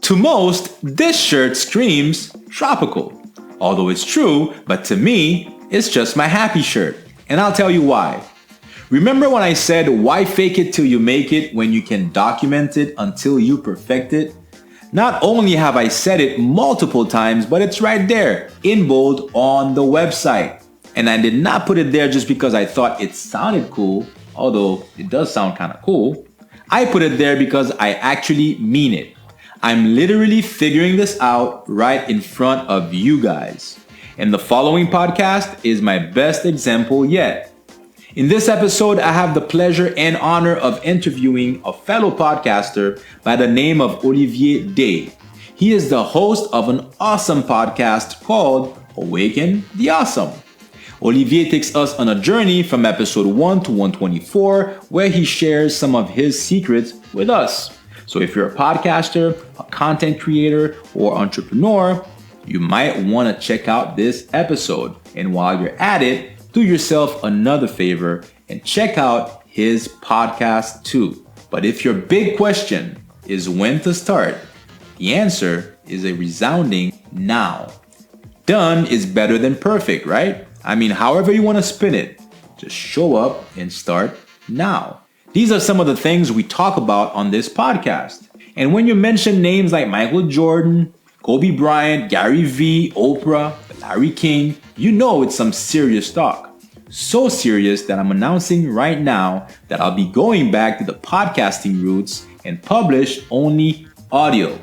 To most, this shirt screams tropical. Although it's true, but to me, it's just my happy shirt. And I'll tell you why. Remember when I said, why fake it till you make it when you can document it until you perfect it? Not only have I said it multiple times, but it's right there, in bold on the website. And I did not put it there just because I thought it sounded cool, although it does sound kind of cool. I put it there because I actually mean it. I'm literally figuring this out right in front of you guys. And the following podcast is my best example yet. In this episode, I have the pleasure and honor of interviewing a fellow podcaster by the name of Olivier Day. He is the host of an awesome podcast called Awaken The Awesome. Olivier takes us on a journey from episode 1 to 124, where he shares some of his secrets with us. So if you're a podcaster, a content creator, or entrepreneur, you might want to check out this episode. And while you're at it, do yourself another favor and check out his podcast too. But if your big question is when to start, the answer is a resounding now. Done is better than perfect, right? I mean, however you want to spin it, just show up and start now. These are some of the things we talk about on this podcast. And when you mention names like Michael Jordan, Kobe Bryant, Gary Vee, Oprah, Larry King, you know it's some serious talk. So serious that I'm announcing right now that I'll be going back to the podcasting roots and publish only audio.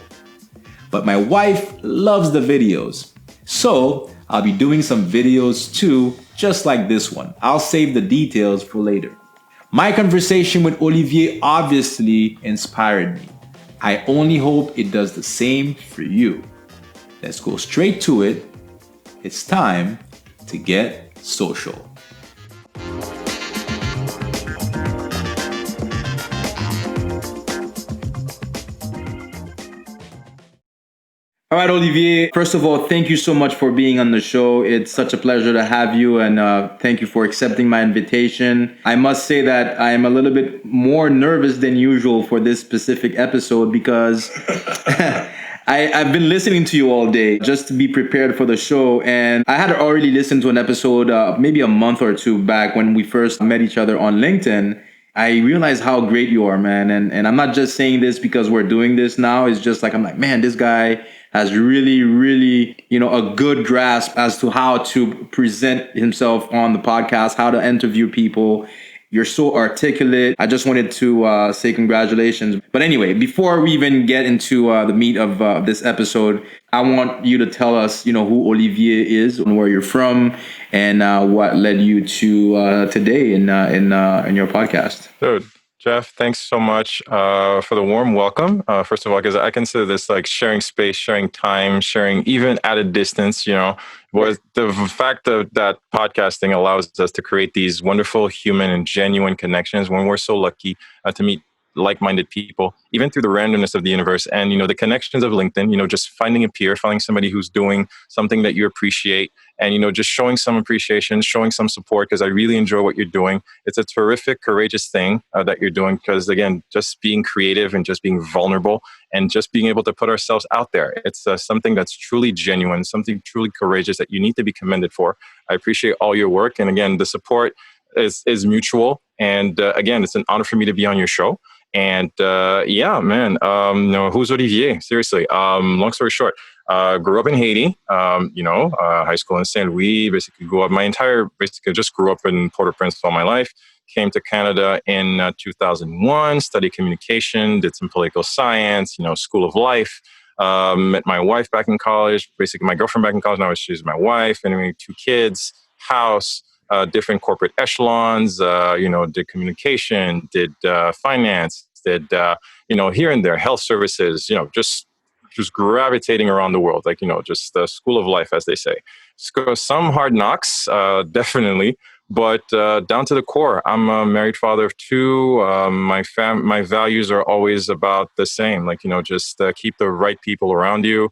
But my wife loves the videos. So I'll be doing some videos too, just like this one. I'll save the details for later. My conversation with Olivier obviously inspired me. I only hope it does the same for you. Let's go straight to it. It's time to get social. All right, Olivier, first of all, thank you so much for being on the show. It's such a pleasure to have you, and thank you for accepting my invitation. I must say that I am a little bit more nervous than usual for this specific episode because I've been listening to you all day just to be prepared for the show, and I had already listened to an episode maybe a month or two back when we first met each other on LinkedIn. I realized how great you are, man, and I'm not just saying this because we're doing this now. It's just like, I'm like, man, this guy has really, a good grasp as to how to present himself on the podcast, how to interview people. You're so articulate. I just wanted to say congratulations. But anyway, before we even get into the meat of this episode, I want you to tell us, who Olivier is and where you're from and what led you to today in your podcast. Dude, Jeff, thanks so much for the warm welcome. First of all, because I consider this like sharing space, sharing time, sharing even at a distance, was the fact that podcasting allows us to create these wonderful human and genuine connections when we're so lucky to meet like-minded people, even through the randomness of the universe and, the connections of LinkedIn, just finding a peer, finding somebody who's doing something that you appreciate and, just showing some appreciation, showing some support because I really enjoy what you're doing. It's a terrific, courageous thing that you're doing because, again, just being creative and just being vulnerable and just being able to put ourselves out there. It's something that's truly genuine, something truly courageous that you need to be commended for. I appreciate all your work. And again, the support is mutual. And again, it's an honor for me to be on your show. And who's Olivier? Seriously, long story short, grew up in Haiti, high school in St. Louis, basically just grew up in Port-au-Prince all my life. Came to Canada in 2001, studied communication, did some political science, School of Life. Met my wife back in college, basically my girlfriend back in college. Now she's my wife, and we had 2 kids, house, different corporate echelons, did communication, did finance, did, here and there, health services, just gravitating around the world, just the school of life, as they say. Some hard knocks, definitely, but down to the core. I'm a married father of 2. My values are always about the same, just keep the right people around you.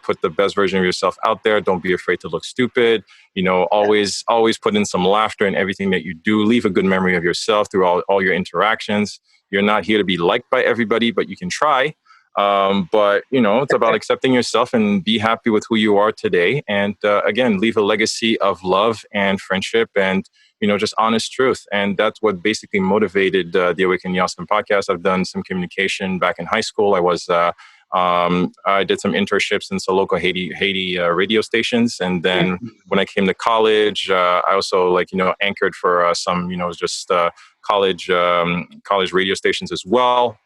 Put the best version of yourself out there. Don't be afraid to look stupid. Always put in some laughter in everything that you do. Leave a good memory of yourself through all your interactions. You're not here to be liked by everybody, but you can try. But it's about accepting yourself and be happy with who you are today. And again, leave a legacy of love and friendship and just honest truth. And that's what basically motivated the Awaken The Awesome podcast. I've done some communication back in high school. I did some internships in some local Haiti radio stations, and then when I came to college, I also anchored for some just college radio stations as well.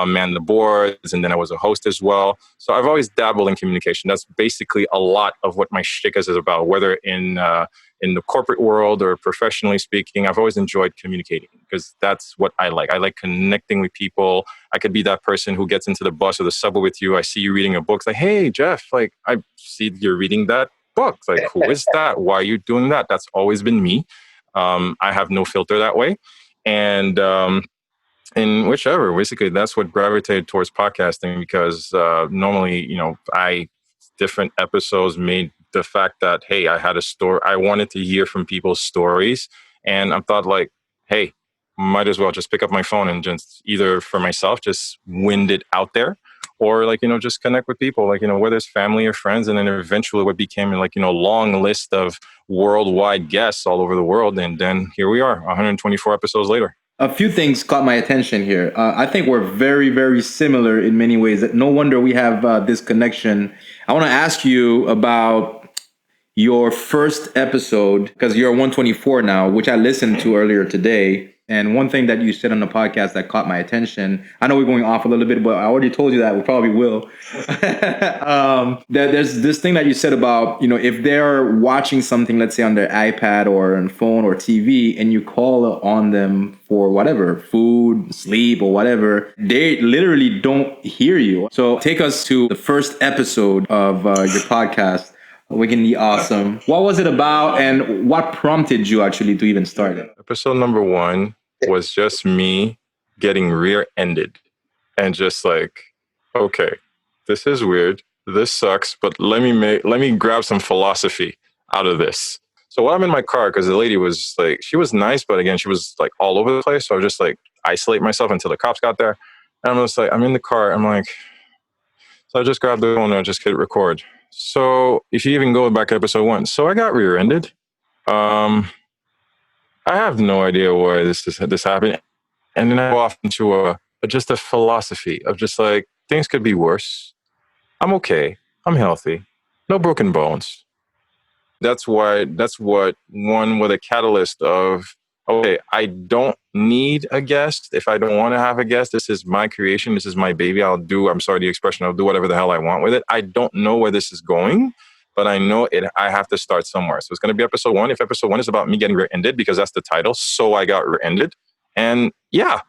Manned the boards, and then I was a host as well. So I've always dabbled in communication. That's basically a lot of what my shtick is about, whether in the corporate world or professionally speaking. I've always enjoyed communicating because that's what I like. I like connecting with people. I could be that person who gets into the bus or the subway with you. I see you reading a book. It's like, hey, Jeff, like I see you're reading that book. Like, who is that? Why are you doing that? That's always been me. I have no filter that way. And in whichever, basically, that's what gravitated towards podcasting because normally, different episodes made the fact that, hey, I had a story. I wanted to hear from people's stories. And I thought like, hey, might as well just pick up my phone and just either for myself, just wind it out there or just connect with people, whether it's family or friends. And then eventually what became long list of worldwide guests all over the world. And then here we are 124 episodes later. A few things caught my attention here. I think we're very, very similar in many ways. No wonder we have this connection. I want to ask you about your first episode, because you're 124 now, which I listened to earlier today. And one thing that you said on the podcast that caught my attention, I know we're going off a little bit, but I already told you that we probably will. There's this thing that you said about, if they're watching something, let's say on their iPad or on phone or TV, and you call on them for whatever, food, sleep, or whatever, they literally don't hear you. So take us to the first episode of your podcast, Awaken The Awesome. What was it about and what prompted you actually to even start it? Episode number 1 was just me getting rear-ended and just like, okay, this is weird. This sucks, but let me grab some philosophy out of this. So while I'm in my car, because the lady was like, she was nice, but again, she was like all over the place. So I was just like isolate myself until the cops got there. And I was like, I'm in the car. I'm like, so I just grabbed the phone and I just hit record. So if you even go back to episode 1, so I got rear-ended. I have no idea why this happened. And then I go off into just a philosophy of just like, things could be worse. I'm okay. I'm healthy. No broken bones. That's what one with a catalyst of, okay, I don't need a guest. If I don't want to have a guest, this is my creation. This is my baby. I'm sorry, the expression, I'll do whatever the hell I want with it. I don't know where this is going, but I know it. I have to start somewhere. So it's going to be episode 1. If episode 1 is about me getting rear-ended, because that's the title. So I got rear-ended. And yeah,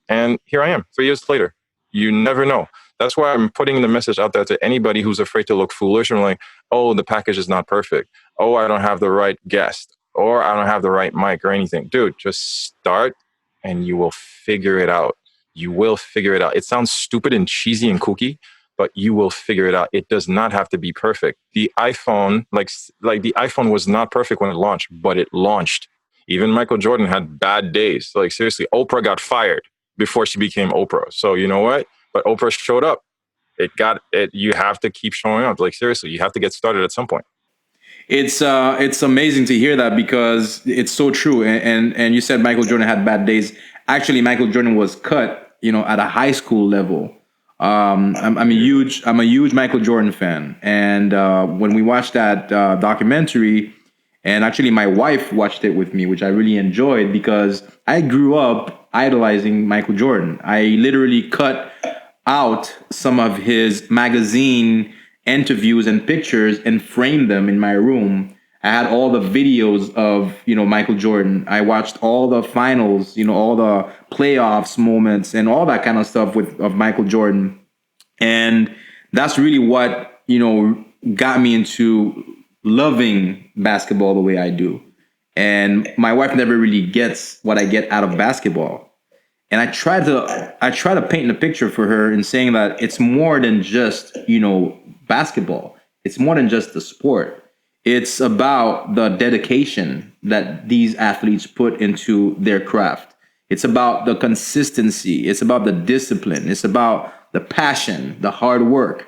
and here I am 3 years later. You never know. That's why I'm putting the message out there to anybody who's afraid to look foolish and like, oh, the package is not perfect. Oh, I don't have the right guest, or I don't have the right mic or anything. Dude, just start and you will figure it out. You will figure it out. It sounds stupid and cheesy and kooky, but you will figure it out. It does not have to be perfect. The iPhone, like the iPhone was not perfect when it launched, but it launched. Even Michael Jordan had bad days. Like seriously, Oprah got fired before she became Oprah. So you know what? But Oprah showed up. You have to keep showing up. Like seriously, you have to get started at some point. It's amazing to hear that because it's so true. And you said Michael Jordan had bad days. Actually, Michael Jordan was cut, at a high school level. I'm a huge Michael Jordan fan. And when we watched that documentary, and actually my wife watched it with me, which I really enjoyed because I grew up idolizing Michael Jordan. I literally cut out some of his magazine interviews and pictures and framed them in my room. I had all the videos of, Michael Jordan. I watched all the finals, all the playoffs moments and all that kind of stuff of Michael Jordan. And that's really what, got me into loving basketball the way I do. And my wife never really gets what I get out of basketball. And I try to paint the picture for her in saying that it's more than just, basketball. It's more than just the sport. It's about the dedication that these athletes put into their craft. It's about the consistency. It's about the discipline. It's about the passion, the hard work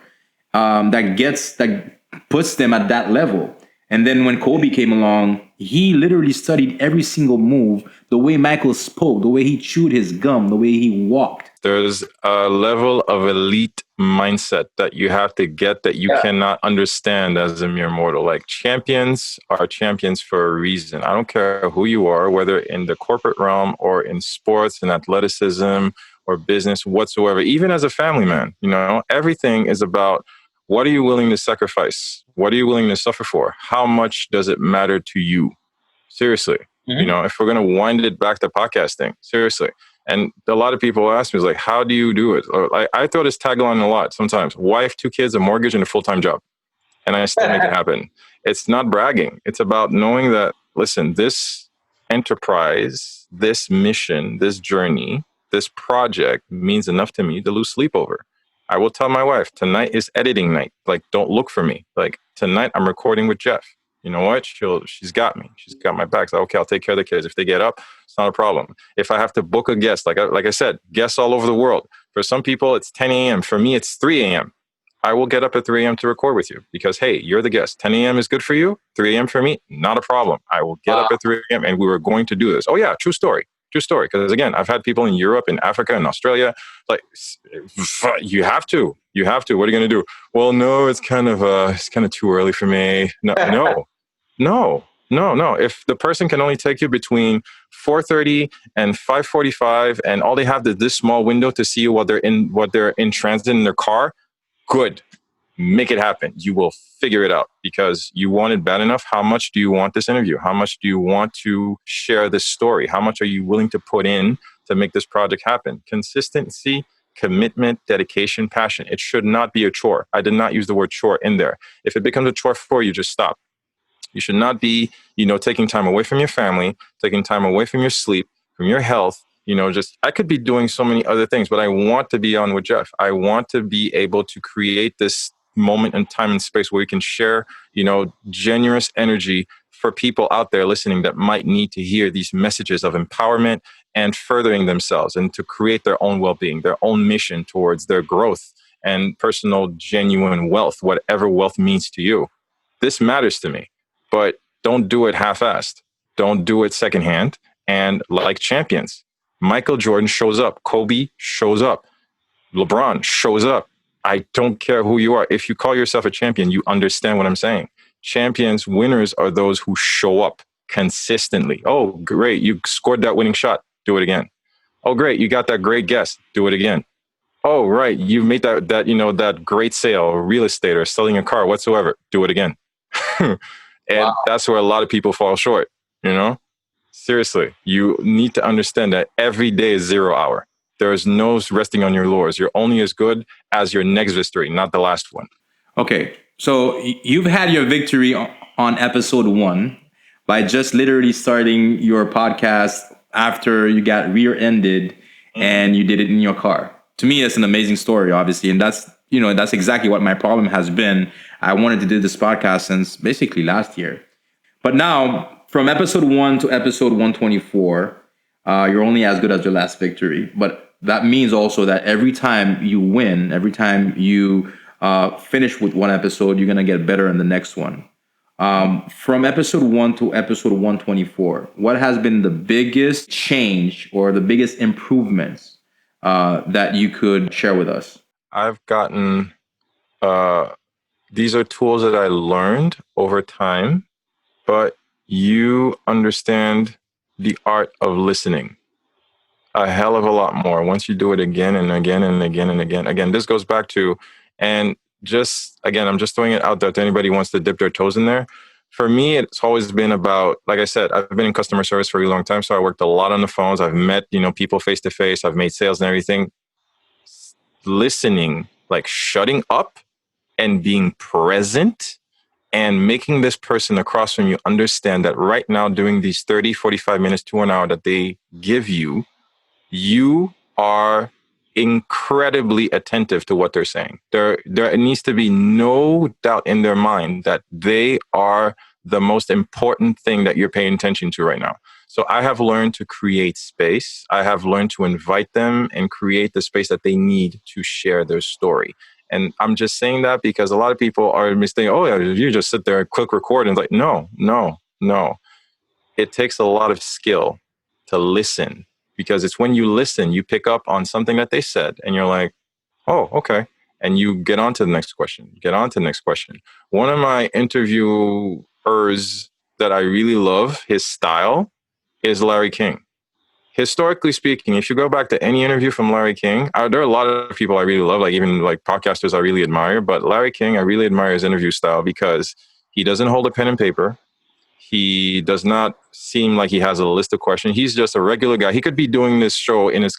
that puts them at that level. And then when Kobe came along, he literally studied every single move, the way Michael spoke, the way he chewed his gum, the way he walked. There's a level of elite mindset that you have to get that you cannot understand as a mere mortal. Like, champions are champions for a reason. I don't care who you are, whether in the corporate realm or in sports and athleticism or business whatsoever, even as a family man, everything is about, what are you willing to sacrifice? What are you willing to suffer for? How much does it matter to you? Seriously. If we're going to wind it back to podcasting, seriously. And a lot of people ask me, like, how do you do it? Or, like, I throw this tagline a lot sometimes: wife, 2 kids, a mortgage, and a full-time job. And I still make it happen. It's not bragging. It's about knowing that, listen, this enterprise, this mission, this journey, this project means enough to me to lose sleep over. I will tell my wife, tonight is editing night. Like, don't look for me. Like, tonight I'm recording with Jeff. You know what? She's got me. She's got my back. So, okay, I'll take care of the kids. If they get up, it's not a problem. If I have to book a guest, like I said, guests all over the world. For some people, it's 10 a.m. For me, it's 3 a.m. I will get up at 3 a.m. to record with you because, hey, you're the guest. 10 a.m. is good for you. 3 a.m. for me, not a problem. I will get up at 3 a.m. and we were going to do this. Oh, yeah, true story. True story. Because, again, I've had people in Europe, in Africa, in Australia, like, you have to. You have to. What are you going to do? Well, no, it's kind of too early for me. No. If the person can only take you between 4:30 and 5:45, and all they have is this small window to see you while they're in transit in their car, good. Make it happen. You will figure it out because you want it bad enough. How much do you want this interview? How much do you want to share this story? How much are you willing to put in to make this project happen? Consistency, commitment, dedication, passion. It should not be a chore. I did not use the word chore in there. If it becomes a chore for you, just stop. You should not be, taking time away from your family, taking time away from your sleep, from your health. I could be doing so many other things, but I want to be on with Jeff. I want to be able to create this moment in time and space where we can share, generous energy for people out there listening that might need to hear these messages of empowerment and furthering themselves and to create their own well-being, their own mission towards their growth and personal, genuine wealth, whatever wealth means to you. This matters to me. But don't do it half-assed. Don't do it secondhand. And like champions, Michael Jordan shows up. Kobe shows up. LeBron shows up. I don't care who you are. If you call yourself a champion, you understand what I'm saying. Champions, winners are those who show up consistently. Oh, great. You scored that winning shot. Do it again. Oh, great. You got that great guest. Do it again. Oh, right. You made that great sale, real estate or selling a car, whatsoever. Do it again. And that's where a lot of people fall short, Seriously, you need to understand that every day is 0 hour. There is no resting on your laurels. You're only as good as your next victory, not the last one. Okay, so you've had your victory on episode 1 by just literally starting your podcast after you got rear-ended and you did it in your car. To me, it's an amazing story, obviously, and that's exactly what my problem has been. I wanted to do this podcast since basically last year. But now, from episode 1 to episode 124, you're only as good as your last victory. But that means also that every time you win, every time you finish with one episode, you're going to get better in the next one. From episode 1 to episode 124, what has been the biggest change or the biggest improvements that you could share with us? I've gotten, these are tools that I learned over time, but you understand the art of listening a hell of a lot more once you do it again and again and again and again. Again, this goes back to, and just, again, I'm just throwing it out there to anybody who wants to dip their toes in there. For me, it's always been about, like I said, I've been in customer service for a long time, so I worked a lot on the phones. I've met, people face to face. I've made sales and everything. Listening, like shutting up and being present and making this person across from you understand that right now, during these 30, 45 minutes to an hour that they give you, you are incredibly attentive to what they're saying. There needs to be no doubt in their mind that they are the most important thing that you're paying attention to right now. So I have learned to create space. I have learned to invite them and create the space that they need to share their story. And I'm just saying that because a lot of people are mistaken. Oh, yeah, you just sit there and click record. And it's like, no, no, no. It takes a lot of skill to listen, because it's when you listen, you pick up on something that they said and you're like, oh, okay. And you get on to the next question, get on to the next question. One of my interviewers that I really love, his style, is Larry King. Historically speaking, if you go back to any interview from Larry King, there are a lot of people I really love, like even like podcasters I really admire, but Larry King, I really admire his interview style because he doesn't hold a pen and paper. He does not seem like he has a list of questions. He's just a regular guy. He could be doing this show in his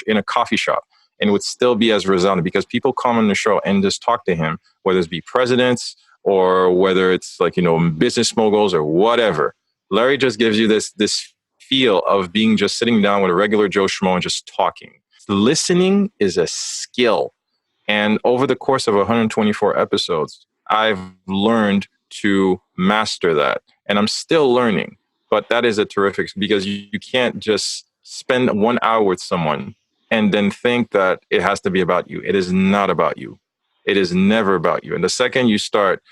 in a coffee shop, and it would still be as resounding because people come on the show and just talk to him, whether it's be presidents or whether it's like, business moguls or whatever. Larry just gives you this feel of being just sitting down with a regular Joe Schmo and just talking. Listening is a skill. And over the course of 124 episodes, I've learned to master that. And I'm still learning. But that is a terrific, because you can't just spend 1 hour with someone and then think that it has to be about you. It is not about you. It is never about you. And the second you start,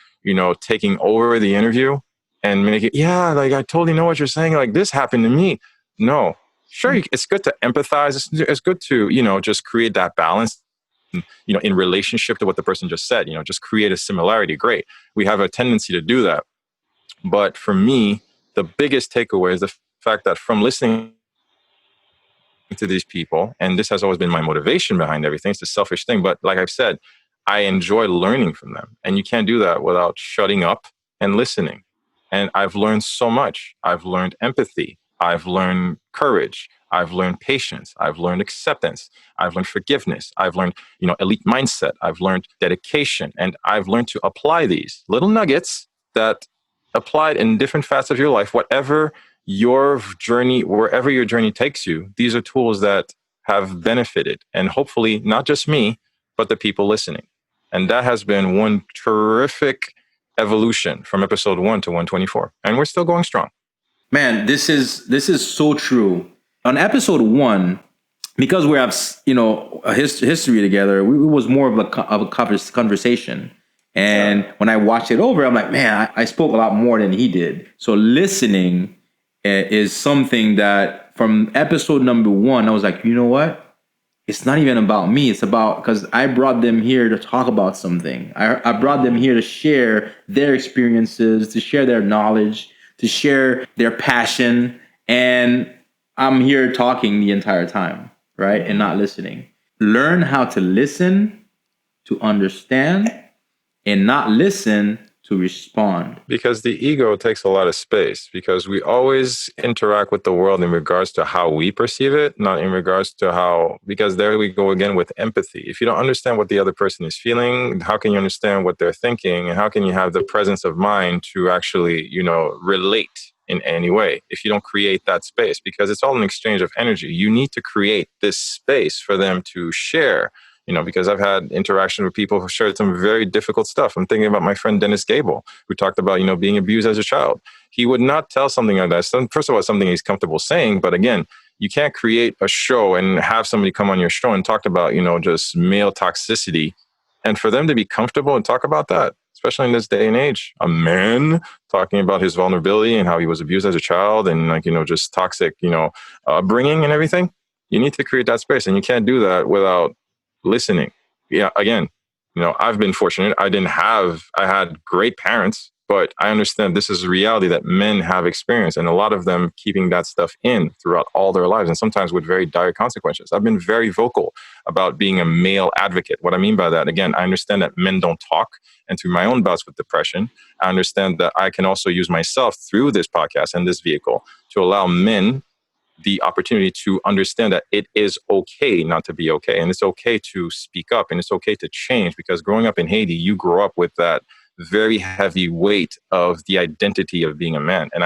taking over the interview and make it, yeah, like I totally know what you're saying. Like this happened to me. No, sure, it's good to empathize. It's good to, just create that balance, in relationship to what the person just said, just create a similarity. Great. We have a tendency to do that. But for me, the biggest takeaway is the fact that from listening to these people, and this has always been my motivation behind everything, it's a selfish thing, but like I've said, I enjoy learning from them. And you can't do that without shutting up and listening. And I've learned so much. I've learned empathy. I've learned courage. I've learned patience. I've learned acceptance. I've learned forgiveness. I've learned, elite mindset. I've learned dedication. And I've learned to apply these little nuggets that applied in different facets of your life, whatever your journey, wherever your journey takes you, these are tools that have benefited. And hopefully not just me, but the people listening. And that has been one terrific evolution from episode 1 to 124. And we're still going strong. Man, this is so true. On episode 1, because we have a history together, it was more of a conversation. And when I watched it over, I'm like, man, I spoke a lot more than he did. So listening is something that from episode number 1, I was like, you know what? It's not even about me. It's about, because I brought them here to talk about something. I brought them here to share their experiences, to share their knowledge, to share their passion. And I'm here talking the entire time, right? And not listening. Learn how to listen, to understand, and not listen to respond. Because the ego takes a lot of space, because we always interact with the world in regards to how we perceive it, not in regards to how, because there we go again with empathy. If you don't understand what the other person is feeling, how can you understand what they're thinking? And how can you have the presence of mind to actually, relate in any way if you don't create that space? Because it's all an exchange of energy. You need to create this space for them to share. Because I've had interaction with people who shared some very difficult stuff. I'm thinking about my friend Dennis Gable, who talked about, being abused as a child. He would not tell something like that. So first of all, it's something he's comfortable saying. But again, you can't create a show and have somebody come on your show and talk about, just male toxicity. And for them to be comfortable and talk about that, especially in this day and age, a man talking about his vulnerability and how he was abused as a child and just toxic, upbringing and everything. You need to create that space. And you can't do that without listening. Yeah, again, I've been fortunate. I had great parents, but I understand this is a reality that men have experienced, and a lot of them keeping that stuff in throughout all their lives, and sometimes with very dire consequences. I've been very vocal about being a male advocate. What I mean by that, again, I understand that men don't talk, and through my own bouts with depression, I understand that I can also use myself through this podcast and this vehicle to allow men the opportunity to understand that it is okay not to be okay. And it's okay to speak up, and it's okay to change, because growing up in Haiti, you grow up with that very heavy weight of the identity of being a man. And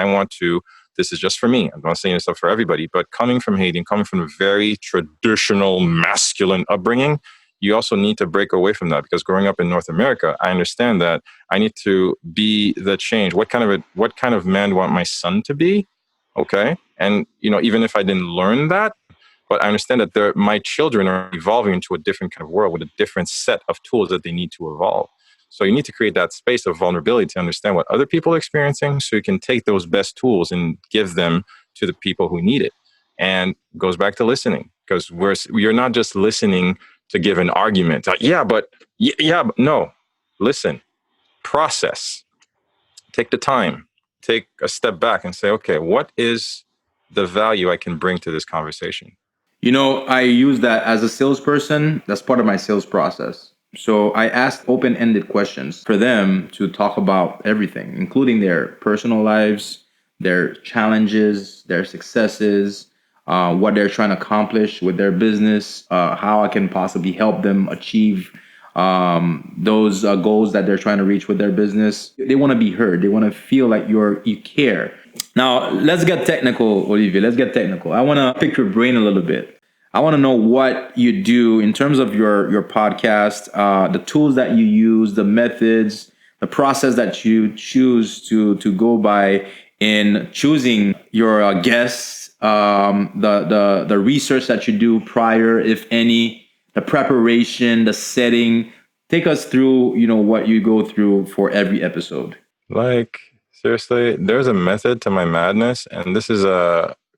this is just for me, I'm not saying this stuff for everybody, but coming from Haiti and coming from a very traditional masculine upbringing, you also need to break away from that, because growing up in North America, I understand that I need to be the change. What kind of man do I want my son to be? Okay. And, even if I didn't learn that, but I understand that my children are evolving into a different kind of world with a different set of tools that they need to evolve. So you need to create that space of vulnerability to understand what other people are experiencing, so you can take those best tools and give them to the people who need it. And it goes back to listening, because you're not just listening to give an argument. Like, but no, listen, process, take the time, take a step back and say, okay, what is the value I can bring to this conversation? I use that as a salesperson. That's part of my sales process. So I ask open-ended questions for them to talk about everything, including their personal lives, their challenges, their successes, what they're trying to accomplish with their business, how I can possibly help them achieve those goals that they're trying to reach with their business. They want to be heard. They want to feel like you care. Now, let's get technical, Olivier. Let's get technical. I want to pick your brain a little bit. I want to know what you do in terms of your podcast, the tools that you use, the methods, the process that you choose to go by in choosing your guests, the research that you do prior, if any, the preparation, the setting. Take us through, what you go through for every episode. Like, seriously, there's a method to my madness. And this is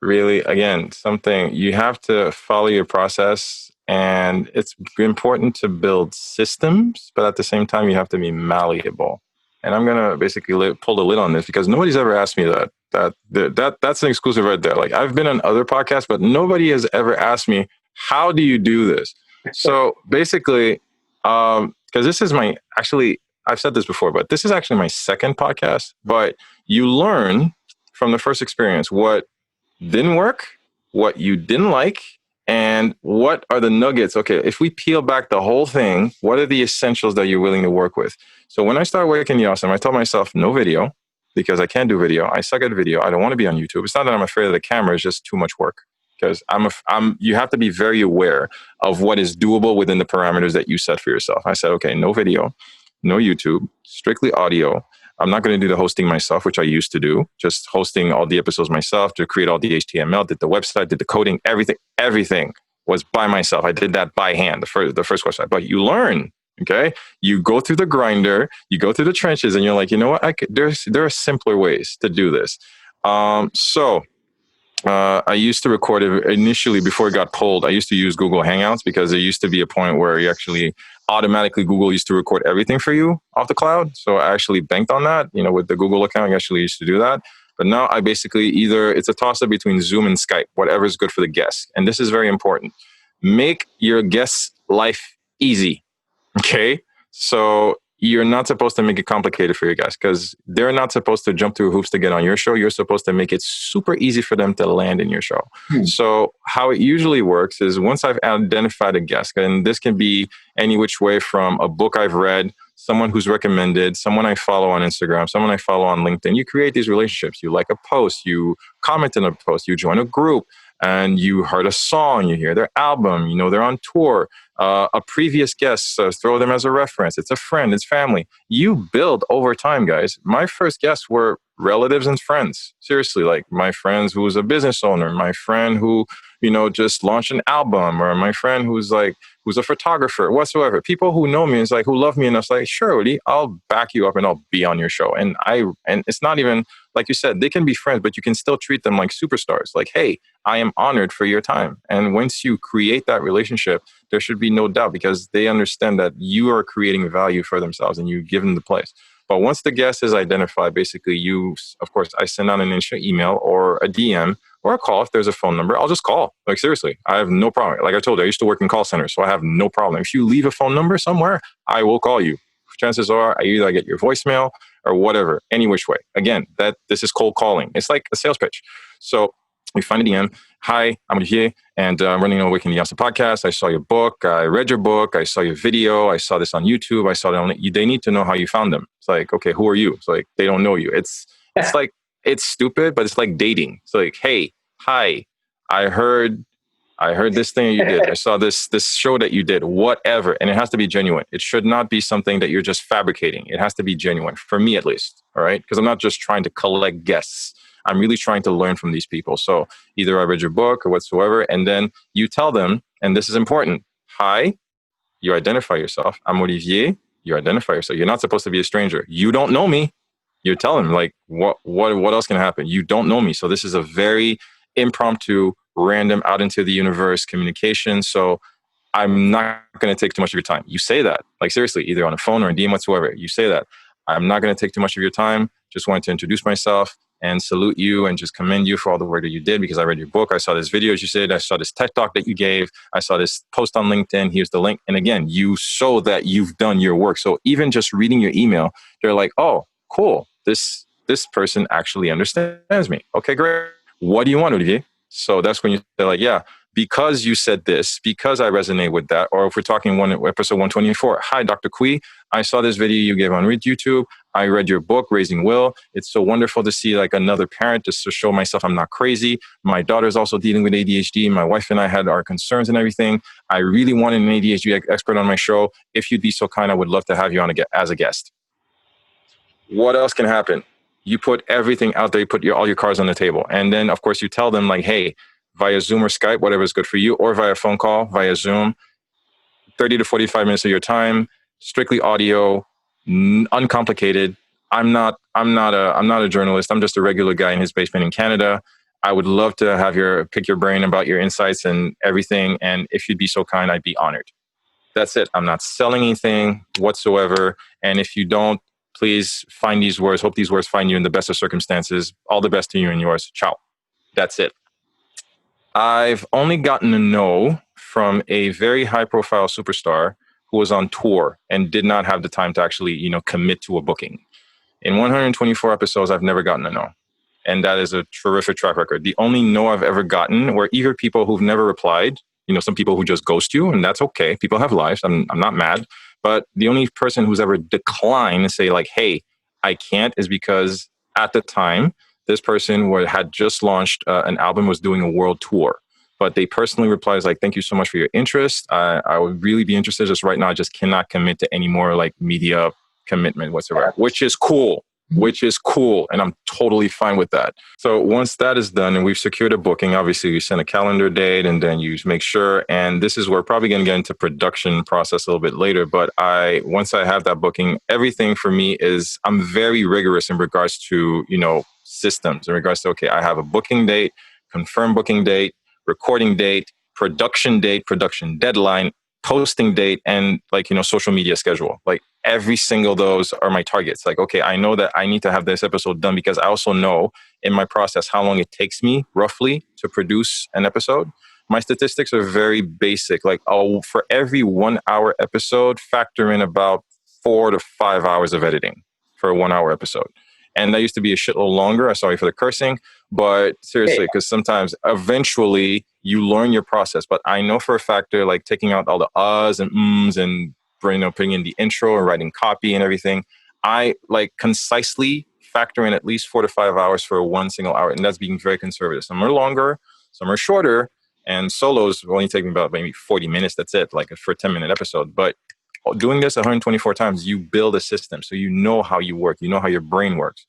really, again, something you have to follow your process. And it's important to build systems, but at the same time, you have to be malleable. And I'm going to basically pull the lid on this, because nobody's ever asked me that. That's an exclusive right there. Like, I've been on other podcasts, but nobody has ever asked me, how do you do this? So basically, because this is I've said this before, but this is actually my second podcast. But you learn from the first experience what didn't work, what you didn't like, and what are the nuggets. Okay, if we peel back the whole thing, what are the essentials that you're willing to work with? So when I started Awaken The Awesome, I told myself no video, because I can't do video. I suck at video. I don't want to be on YouTube. It's not that I'm afraid of the camera. It's just too much work. Because you have to be very aware of what is doable within the parameters that you set for yourself. I said, okay, no video, no YouTube, strictly audio. I'm not going to do the hosting myself, which I used to do, just hosting all the episodes myself, to create all the HTML, did the website, did the coding, everything was by myself. I did that by hand, the first website. But you learn, okay? You go through the grinder, you go through the trenches, and you're like, you know what? There are simpler ways to do this. I used to record it initially before it got pulled. I used to use Google Hangouts, because there used to be a point where you actually automatically, Google used to record everything for you off the cloud. So I actually banked on that, with the Google account. I actually used to do that. But now I basically it's a toss up between Zoom and Skype, whatever is good for the guest. And this is very important. Make your guest's life easy. Okay. So you're not supposed to make it complicated for your guys, because they're not supposed to jump through hoops to get on your show. You're supposed to make it super easy for them to land in your show. So how it usually works is, once I've identified a guest, and this can be any which way from a book I've read, someone who's recommended, someone I follow on Instagram, someone I follow on LinkedIn. You create these relationships. You like a post, you comment on a post, you join a group, and you heard a song, you hear their album, they're on tour. A previous guest, throw them as a reference. It's a friend, it's family. You build over time, guys. My first guests were relatives and friends. Seriously, like my friends who was a business owner, my friend who, just launched an album, or my friend who's a photographer, whatsoever. People who know me, who love me enough, like, sure, Woody, I'll back you up and I'll be on your show. And it's not even, like you said, they can be friends, but you can still treat them like superstars. Like, hey, I am honored for your time. And once you create that relationship, there should be no doubt, because they understand that you are creating value for themselves and you give them the place. But once the guest is identified, basically of course, I send out an initial email or a DM or a call. If there's a phone number, I'll just call. Like, seriously, I have no problem. Like I told you, I used to work in call centers, so I have no problem. If you leave a phone number somewhere, I will call you. Chances are I get your voicemail or whatever, any which way. Again, this is cold calling. It's like a sales pitch. So we find a DM. Hi, I'm Olivier, and I'm running an Awaken The Awesome podcast. I saw your book. I read your book. I saw your video. I saw this on YouTube. I saw it on. They need to know how you found them. It's like, okay, who are you? It's like, they don't know you. It's like, it's stupid, but it's like dating. It's like, hey, hi, I heard this thing you did. I saw this show that you did, whatever. And it has to be genuine. It should not be something that you're just fabricating. It has to be genuine, for me at least. All right. Because I'm not just trying to collect guests. I'm really trying to learn from these people. So either I read your book or whatsoever, and then you tell them, and this is important. Hi, you identify yourself. I'm Olivier. You identify yourself. You're not supposed to be a stranger. You don't know me. You're telling them like, what else can happen? You don't know me. So this is a very impromptu, random, out into the universe communication. So I'm not going to take too much of your time. You say that, like seriously, either on a phone or in DM whatsoever. You say that. I'm not going to take too much of your time. Just wanted to introduce myself and salute you and just commend you for all the work that you did, because I read your book. I saw this video, as you said. I saw this TED talk that you gave. I saw this post on LinkedIn. Here's the link. And again, you show that you've done your work. So even just reading your email, they're like, oh, cool. This person actually understands me. Okay, great. What do you want, Olivier? So that's when they're like, yeah, because you said this, because I resonate with that. Or if we're talking episode 124, hi, Dr. Kui, I saw this video you gave on YouTube. I read your book, Raising Will. It's so wonderful to see like another parent, just to show myself I'm not crazy. My daughter's also dealing with ADHD. My wife and I had our concerns and everything. I really wanted an ADHD expert on my show. If you'd be so kind, I would love to have you on as a guest. What else can happen? You put everything out there. You put all your cards on the table. And then, of course, you tell them like, hey, via Zoom or Skype, whatever is good for you, or via phone call, via Zoom, 30 to 45 minutes of your time, strictly audio, uncomplicated. I'm not a journalist. I'm just a regular guy in his basement in Canada. I would love to pick your brain about your insights and everything. And if you'd be so kind, I'd be honored. That's it. I'm not selling anything whatsoever. And if you don't, please find these words. Hope these words find you in the best of circumstances. All the best to you and yours. Ciao. That's it. I've only gotten a no from a very high profile superstar who was on tour and did not have the time to actually, commit to a booking. In 124 episodes, I've never gotten a no. And that is a terrific track record. The only no I've ever gotten were either people who've never replied, some people who just ghost you, and that's okay. People have lives. I'm not mad. But the only person who's ever declined and say like, hey, I can't, is because at the time, this person had just launched an album, was doing a world tour. But they personally replies like, thank you so much for your interest. I would really be interested. Just right now, I just cannot commit to any more like media commitment whatsoever, which is cool. And I'm totally fine with that. So once that is done and we've secured a booking, obviously we send a calendar date and then you make sure, and this is where we're probably going to get into production process a little bit later. But once I have that booking, everything for me is, I'm very rigorous in regards to, systems, in regards to, okay, I have a booking date, confirmed booking date, recording date, production deadline, posting date, and social media schedule. Like every single of those are my targets. Like, okay, I know that I need to have this episode done because I also know in my process how long it takes me roughly to produce an episode. My statistics are very basic. Like for every 1 hour episode, factor in about 4 to 5 hours of editing for a 1 hour episode. And that used to be a shitload longer. I'm sorry for the cursing, but seriously, because sometimes eventually you learn your process. But I know for a factor, like taking out all the uhs and ums and putting in the intro and writing copy and everything, I concisely factor in at least 4 to 5 hours for one single hour. And that's being very conservative. Some are longer, some are shorter, and solos will only take me about maybe 40 minutes. That's it, like for a 10-minute episode. But doing this 124 times, you build a system. So you know how you work, you know how your brain works.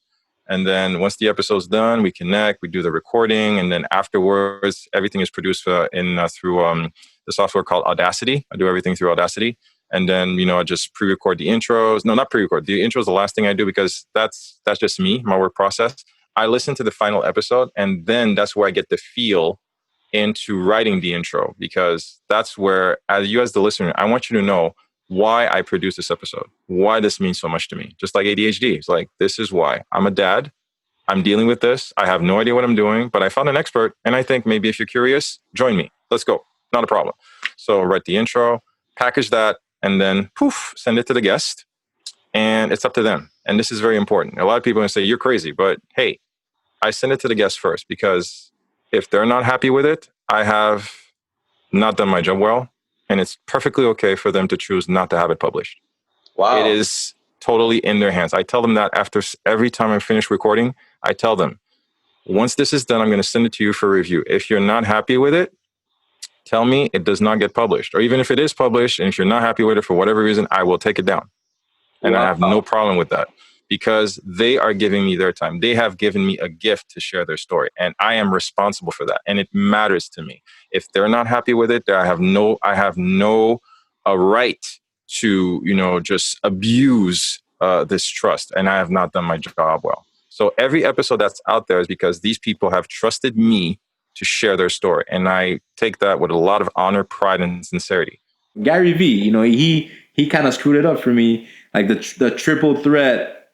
And then once the episode's done, we connect, we do the recording, and then afterwards, everything is produced through the software called Audacity. I do everything through Audacity. And then, I just pre-record the intros. No, not pre-record. The intro is the last thing I do because that's just me, my work process. I listen to the final episode, and then that's where I get the feel into writing the intro, because that's where, as the listener, I want you to know why I produce this episode, why this means so much to me. Just like ADHD. It's like, this is why. I'm a dad. I'm dealing with this. I have no idea what I'm doing, but I found an expert. And I think maybe if you're curious, join me. Let's go. Not a problem. So write the intro, package that, and then poof, send it to the guest. And it's up to them. And this is very important. A lot of people are going to say, you're crazy. But hey, I send it to the guest first, because if they're not happy with it, I have not done my job well. And it's perfectly okay for them to choose not to have it published. Wow. It is totally in their hands. I tell them that after every time I finish recording, I tell them, once this is done, I'm going to send it to you for review. If you're not happy with it, tell me it does not get published. Or even if it is published, and if you're not happy with it for whatever reason, I will take it down. And I have no problem with that. because they are giving me their time. They have given me a gift to share their story, and I am responsible for that. And it matters to me. If they're not happy with it, I have no right to, just abuse this trust, and I have not done my job well. So every episode that's out there is because these people have trusted me to share their story, and I take that with a lot of honor, pride, and sincerity. Gary V, he kind of screwed it up for me, like the triple threat,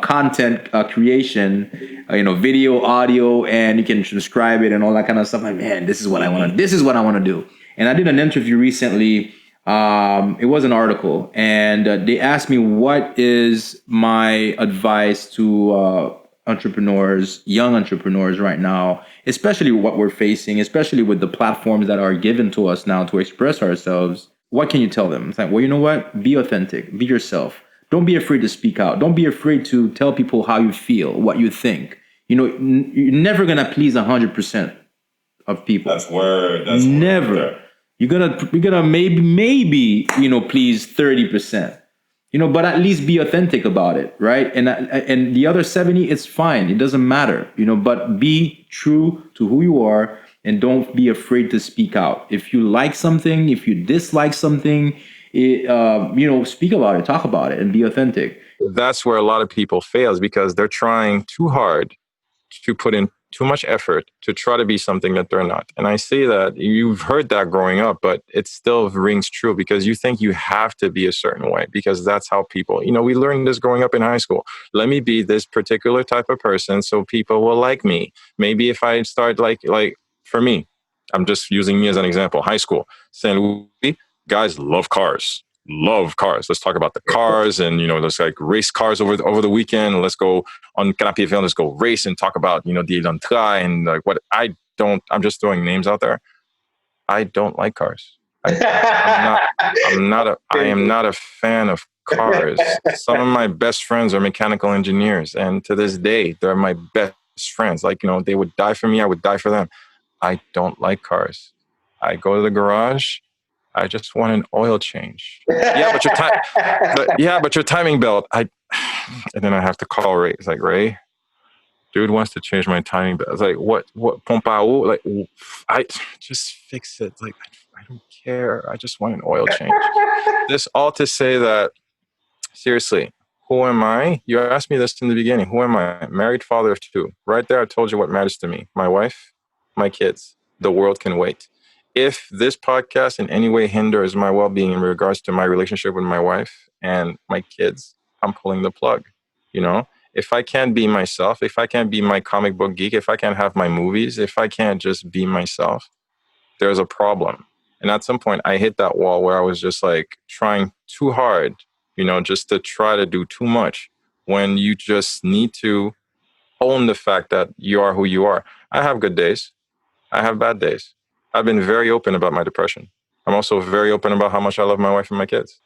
content creation, video, audio, and you can transcribe it and all that kind of stuff. Like, man, this is what I want to. This is what I want to do. And I did an interview recently. It was an article, and they asked me what is my advice to entrepreneurs, young entrepreneurs right now, especially what we're facing, especially with the platforms that are given to us now to express ourselves. What can you tell them? It's like, well, you know what? Be authentic, be yourself. Don't be afraid to speak out. Don't be afraid to tell people how you feel, what you think. You're never going to please 100% of people. That's word. That's never. Word. You're gonna maybe please 30%. But at least be authentic about it, right? And the other 70, it's fine. It doesn't matter, but be true to who you are and don't be afraid to speak out. If you like something, if you dislike something, speak about it, talk about it, and be authentic. That's where a lot of people fail, is because they're trying too hard to put in too much effort to try to be something that they're not. And I say that you've heard that growing up, but it still rings true because you think you have to be a certain way because that's how people, we learned this growing up in high school. Let me be this particular type of person so people will like me. Maybe if I start like for me, I'm just using me as an example. High school, St. Louis, guys love cars. Let's talk about the cars, and let's like race cars over the weekend. Let's go on Canapé Ville. Let's go race and talk about the Elantra and like what I don't. I'm just throwing names out there. I don't like cars. I am not a fan of cars. Some of my best friends are mechanical engineers, and to this day, they're my best friends. Like they would die for me. I would die for them. I don't like cars. I go to the garage. I just want an oil change. Yeah, but your timing belt. And then I have to call Ray. It's like, Ray, dude wants to change my timing belt. It's like, what pompe à eau? Like, I just fix it. Like, I don't care. I just want an oil change. This all to say that, seriously, who am I? You asked me this in the beginning. Who am I? Married father of two. Right there, I told you what matters to me. My wife, my kids. The world can wait. If this podcast in any way hinders my well-being in regards to my relationship with my wife and my kids, I'm pulling the plug. If I can't be myself, if I can't be my comic book geek, if I can't have my movies, if I can't just be myself, there's a problem. And at some point I hit that wall where I was just like trying too hard, just to try to do too much when you just need to own the fact that you are who you are. I have good days. I have bad days. I've been very open about my depression. I'm also very open about how much I love my wife and my kids.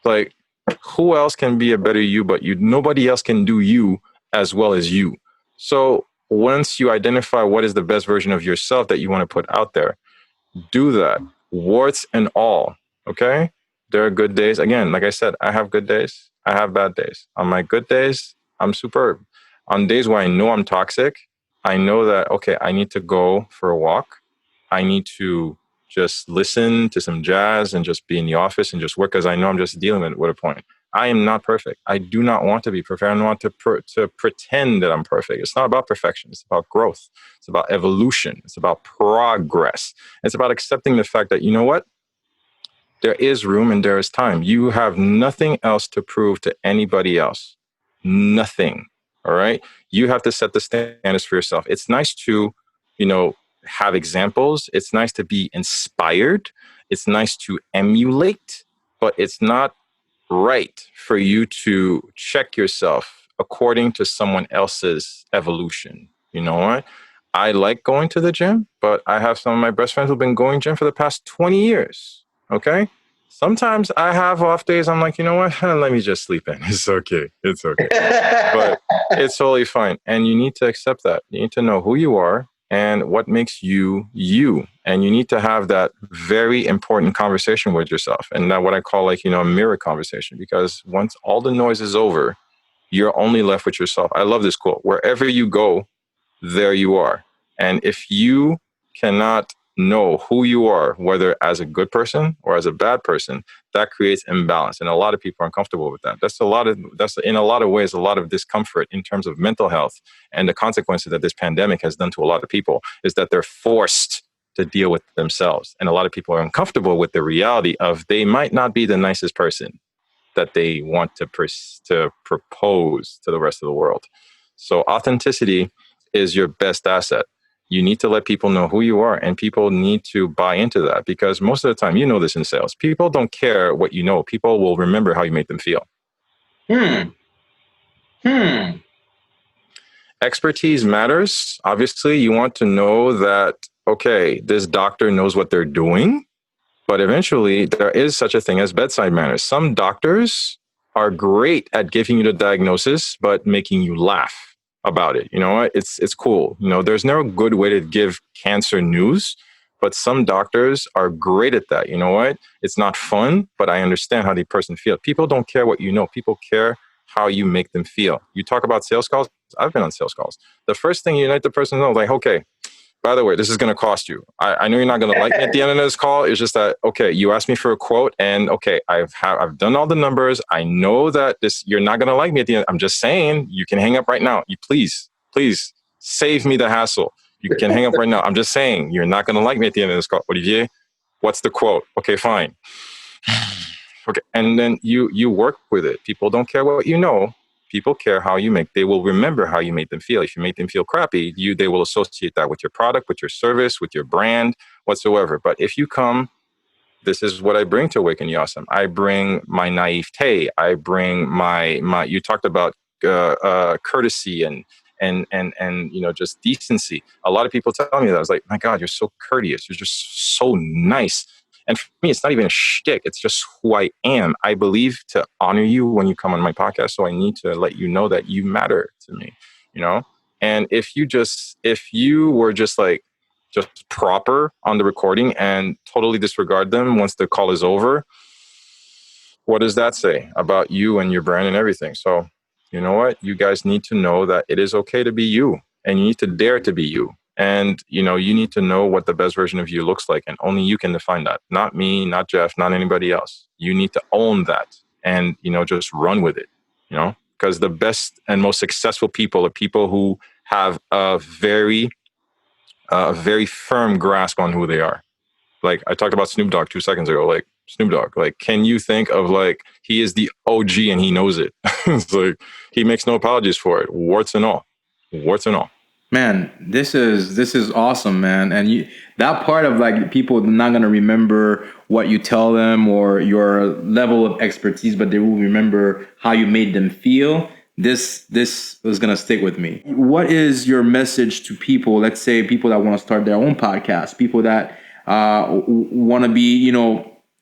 Like, who else can be a better you but you? Nobody else can do you as well as you. So once you identify what is the best version of yourself that you want to put out there, do that, warts and all, okay? There are good days. Again, like I said, I have good days. I have bad days. On my good days, I'm superb. On days where I know I'm toxic, I know that, okay, I need to go for a walk. I need to just listen to some jazz and just be in the office and just work because I know I'm just dealing with a point. I am not perfect. I do not want to be perfect. I don't want to pretend that I'm perfect. It's not about perfection. It's about growth. It's about evolution. It's about progress. It's about accepting the fact that, you know what? There is room and there is time. You have nothing else to prove to anybody else. Nothing. All right? You have to set the standards for yourself. It's nice to, have examples. It's nice to be inspired. It's nice to emulate, but it's not right for you to check yourself according to someone else's evolution. You know what? I like going to the gym, but I have some of my best friends who've been going gym for the past 20 years. Okay? Sometimes I have off days. I'm like, you know what? Let me just sleep in. It's okay. But it's totally fine. And you need to accept that. You need to know who you are and what makes you, you. And you need to have that very important conversation with yourself. And that what I call a mirror conversation. Because once all the noise is over, you're only left with yourself. I love this quote. Wherever you go, there you are. And if you cannot know who you are, whether as a good person or as a bad person, that creates imbalance. And a lot of people are uncomfortable with that. That's in a lot of ways, a lot of discomfort in terms of mental health. And the consequences that this pandemic has done to a lot of people is that they're forced to deal with themselves. And a lot of people are uncomfortable with the reality of they might not be the nicest person that they want to propose to the rest of the world. So authenticity is your best asset. You need to let people know who you are, and people need to buy into that, because most of the time, you know this in sales, people don't care what you know. People will remember how you make them feel. Hmm. Hmm. Expertise matters. Obviously, you want to know that, okay, this doctor knows what they're doing, but eventually there is such a thing as bedside manners. Some doctors are great at giving you the diagnosis, but making you laugh about it. You know what? It's cool. You know, there's no good way to give cancer news, but some doctors are great at that. You know what? It's not fun, but I understand how the person feels. People don't care what you know. People care how you make them feel. You talk about sales calls. I've been on sales calls. The first thing you let the person know, like, okay, by the way, this is going to cost you. I know you're not going to like me at the end of this call. It's just that, okay, you asked me for a quote, and okay, I've done all the numbers. I know that you're not going to like me at the end. I'm just saying, you can hang up right now. You please save me the hassle. You can hang up right now. I'm just saying, you're not going to like me at the end of this call. Olivier, what's the quote? Okay, fine. Okay, and then you work with it. People don't care what you know. People care how you make. They will remember how you made them feel. If you make them feel crappy, they will associate that with your product, with your service, with your brand, whatsoever. But if you come, this is what I bring to Awaken the Awesome. I bring my naivete. I bring my. You talked about courtesy and just decency. A lot of people tell me that. I was like, my God, you're so courteous. You're just so nice. And for me, it's not even a shtick. It's just who I am. I believe to honor you when you come on my podcast. So I need to let you know that you matter to me, you know? And if you were just proper on the recording and totally disregard them once the call is over, what does that say about you and your brand and everything? So, you know what? You guys need to know that it is okay to be you, and you need to dare to be you. And, you need to know what the best version of you looks like. And only you can define that. Not me, not Jeff, not anybody else. You need to own that and, just run with it, because the best and most successful people are people who have a very firm grasp on who they are. Like I talked about Snoop Dogg 2 seconds ago. Like Snoop Dogg, like, can you think of he is the OG and he knows it? It's like he makes no apologies for it, warts and all. Man, this is awesome, man. And that part of people not gonna remember what you tell them or your level of expertise, but they will remember how you made them feel. This is gonna stick with me. What is your message to people? Let's say people that want to start their own podcast, people that want to be,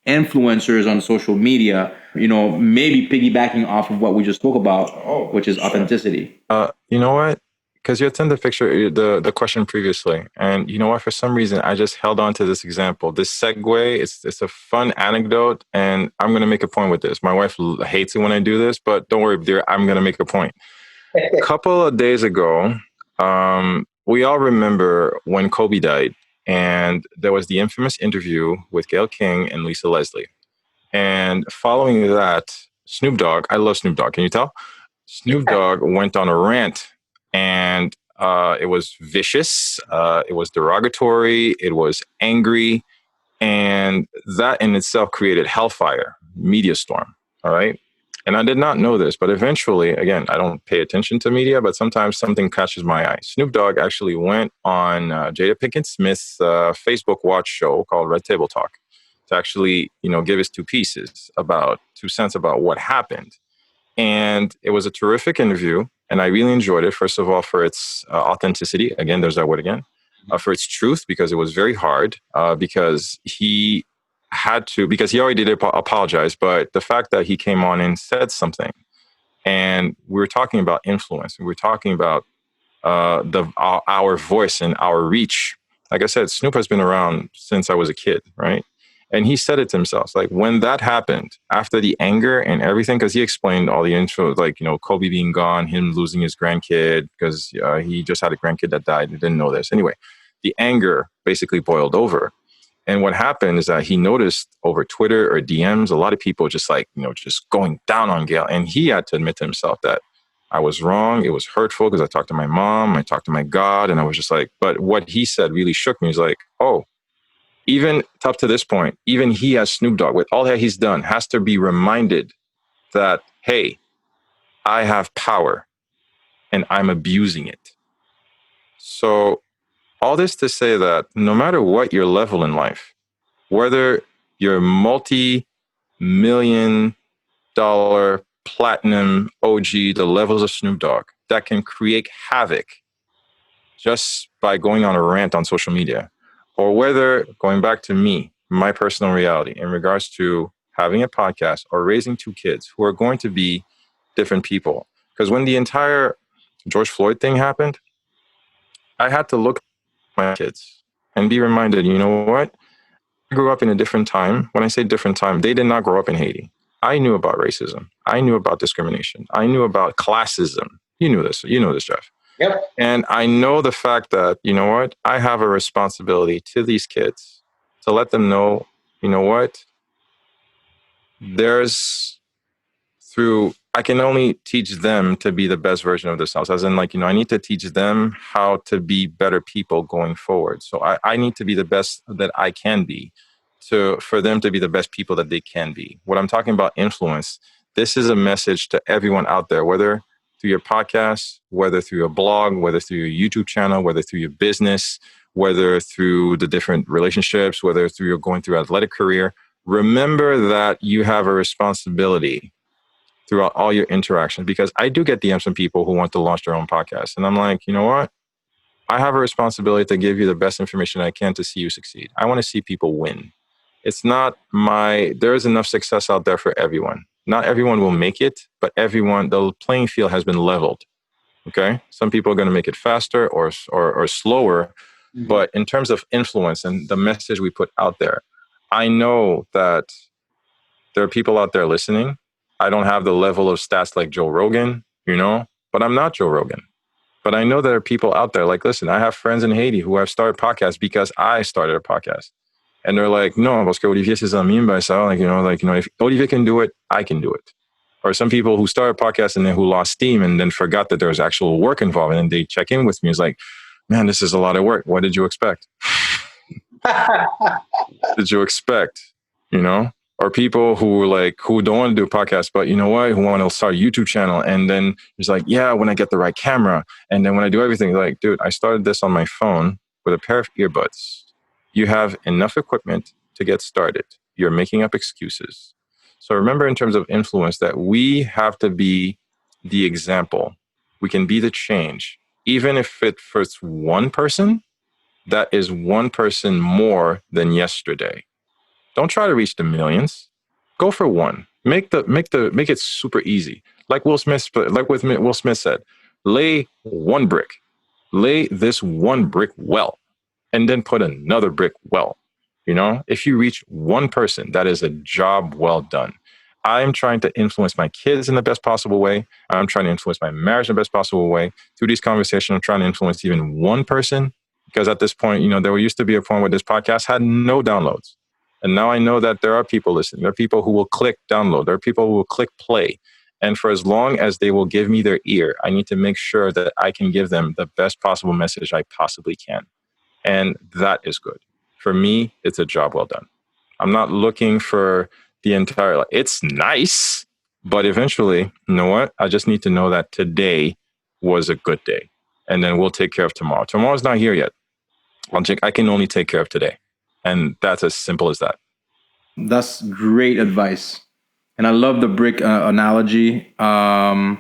influencers on social media. Maybe piggybacking off of what we just spoke about, which is authenticity. You know what? Because you attended the picture, the question previously, and you know what? For some reason, I just held on to this example, this segue. It's a fun anecdote, and I'm going to make a point with this. My wife hates it when I do this, but don't worry, dear. I'm going to make a point. A couple of days ago, we all remember when Kobe died, and there was the infamous interview with Gayle King and Lisa Leslie. And following that, Snoop Dogg, I love Snoop Dogg. Can you tell? Snoop Dogg went on a rant, and it was vicious. It was derogatory. It was angry. And that in itself created hellfire, media storm. All right. And I did not know this, but eventually, again, I don't pay attention to media, but sometimes something catches my eye. Snoop Dogg actually went on Jada Pinkett Smith's Facebook Watch show called Red Table Talk to actually, give his 2 cents about what happened. And it was a terrific interview, and I really enjoyed it. First of all, for its authenticity. Again, there's that word again. For its truth, because it was very hard, because he already did apologize, but the fact that he came on and said something, and we were talking about influence, and we were talking about our voice and our reach. Like I said, Snoop has been around since I was a kid, right? And he said it to himself, like when that happened, after the anger and everything, because he explained all the intro, like, Kobe being gone, him losing his grandkid, because he just had a grandkid that died. He didn't know this. Anyway, the anger basically boiled over. And what happened is that he noticed over Twitter or DMs, a lot of people just like, just going down on Gail. And he had to admit to himself that I was wrong. It was hurtful because I talked to my mom, I talked to my God, and I was just like, but what he said really shook me. He's like, oh, even up to this point, even he as Snoop Dogg, with all that he's done, has to be reminded that, hey, I have power and I'm abusing it. So all this to say that no matter what your level in life, whether you're multi-million-dollar platinum OG, the levels of Snoop Dogg, that can create havoc just by going on a rant on social media, or whether going back to me, my personal reality in regards to having a podcast or raising two kids who are going to be different people. Because when the entire George Floyd thing happened, I had to look at my kids and be reminded, you know what? I grew up in a different time. When I say different time, they did not grow up in Haiti. I knew about racism. I knew about discrimination. I knew about classism. You knew this. You know this, Jeff. Yep. And I know the fact that, you know what, I have a responsibility to these kids to let them know, you know what, there's I can only teach them to be the best version of themselves. As in, like, I need to teach them how to be better people going forward. So I need to be the best that I can be for them to be the best people that they can be. What I'm talking about influence, this is a message to everyone out there, whether through your podcast, whether through your blog, whether through your YouTube channel, whether through your business, whether through the different relationships, whether through your going through athletic career. Remember that you have a responsibility throughout all your interactions, because I do get DMs from people who want to launch their own podcast. And I'm like, you know what? I have a responsibility to give you the best information I can to see you succeed. I want to see people win. It's not there is enough success out there for everyone. Not everyone will make it, but the playing field has been leveled. Okay. Some people are going to make it faster or slower. Mm-hmm. But in terms of influence and the message we put out there, I know that there are people out there listening. I don't have the level of stats like Joe Rogan, but I'm not Joe Rogan. But I know there are people out there, like, listen, I have friends in Haiti who have started podcasts because I started a podcast. And they're like, no, parce que Olivier, c'est ça, by ça. If Olivier can do it, I can do it. Or some people who started podcasts and then who lost steam and then forgot that there was actual work involved. And then they check in with me. It's like, man, this is a lot of work. What did you expect? Did you expect, Or people who don't want to do podcasts, but you know what, who want to start a YouTube channel. And then it's like, yeah, when I get the right camera. And then when I do everything, like, dude, I started this on my phone with a pair of earbuds. You have enough equipment to get started. You're making up excuses. So remember, in terms of influence, that we have to be the example. We can be the change. Even if it's one person, that is one person more than yesterday. Don't try to reach the millions. Go for one. Make it super easy. Like Will Smith said, lay one brick. Lay this one brick well, and then put another brick well. If you reach one person, that is a job well done. I'm trying to influence my kids in the best possible way. I'm trying to influence my marriage in the best possible way. Through these conversations, I'm trying to influence even one person, because at this point, there used to be a point where this podcast had no downloads. And now I know that there are people listening. There are people who will click download. There are people who will click play. And for as long as they will give me their ear, I need to make sure that I can give them the best possible message I possibly can. And that is good. For me, it's a job well done. I'm not looking for the entire, it's nice, but eventually, you know what? I just need to know that today was a good day. And then we'll take care of tomorrow. Tomorrow's not here yet. I can only take care of today. And that's as simple as that. That's great advice. And I love the brick analogy. I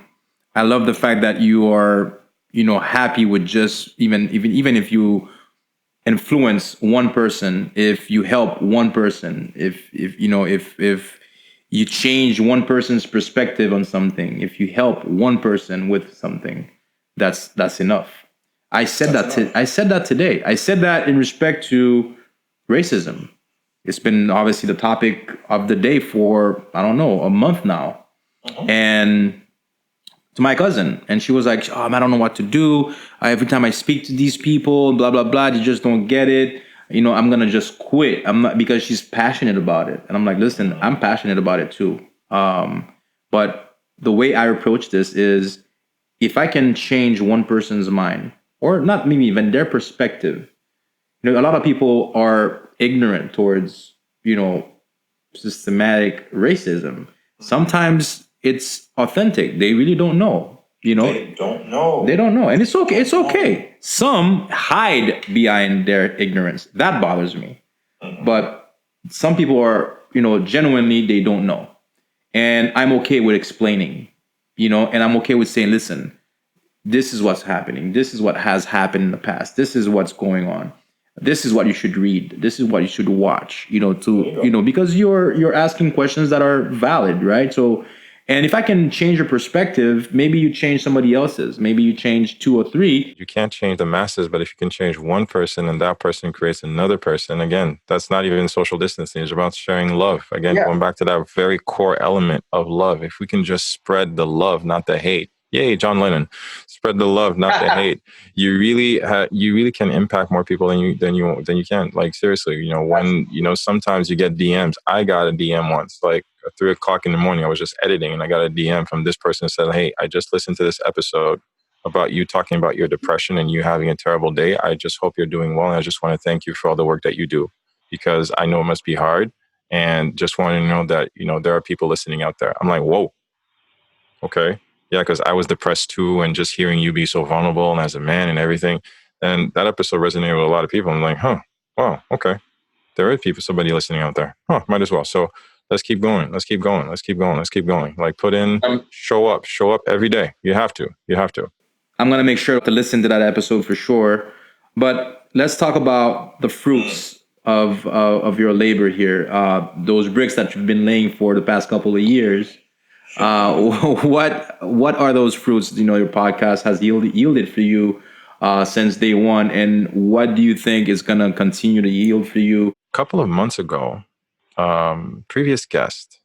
love the fact that you are, happy with just even if you influence one person, if you help one person, if you change one person's perspective on something, if you help one person with something, that's enough. I said that today. I said that in respect to racism. It's been obviously the topic of the day for, I don't know, a month now. And to my cousin, and she was like, I don't know what to do. Every time I speak to these people, blah blah blah, they just don't get it. I'm gonna just quit. I'm not, because she's passionate about it, and I'm like, listen, I'm passionate about it too. But the way I approach this is, if I can change one person's mind, or not maybe even their perspective. A lot of people are ignorant towards systematic racism. Sometimes it's authentic. They really don't know. They don't know. They don't know, and it's okay. It's okay. Some hide behind their ignorance. That bothers me. But some people are, genuinely they don't know, and I'm okay with explaining. And I'm okay with saying, listen, this is what's happening. This is what has happened in the past. This is what's going on. This is what you should read. This is what you should watch. Because you're asking questions that are valid, right? So, and if I can change your perspective, maybe you change somebody else's. Maybe you change two or three. You can't change the masses, but if you can change one person and that person creates another person, again, that's not even social distancing. It's about sharing love. Again, going back to that very core element of love. If we can just spread the love, not the hate. Yay, John Lennon. Spread the love, not the hate. You really can impact more people than you can. Like, seriously, when sometimes you get DMs. I got a DM once, like at 3:00 in the morning. I was just editing, and I got a DM from this person that said, "Hey, I just listened to this episode about you talking about your depression and you having a terrible day. I just hope you're doing well, and I just want to thank you for all the work that you do, because I know it must be hard, and just want to know that there are people listening out there." I'm like, whoa, okay. Yeah, because I was depressed too, and just hearing you be so vulnerable and as a man and everything. And that episode resonated with a lot of people. I'm like, wow, okay. There is somebody listening out there. Might as well. So let's keep going. Let's keep going. Let's keep going. Let's keep going. Like, put in, show up every day. You have to. I'm going to make sure to listen to that episode for sure. But let's talk about the fruits of your labor here. Those bricks that you've been laying for the past couple of years. What are those fruits? Your podcast has yielded for you since day one, and what do you think is going to continue to yield for you? A couple of months ago, previous guest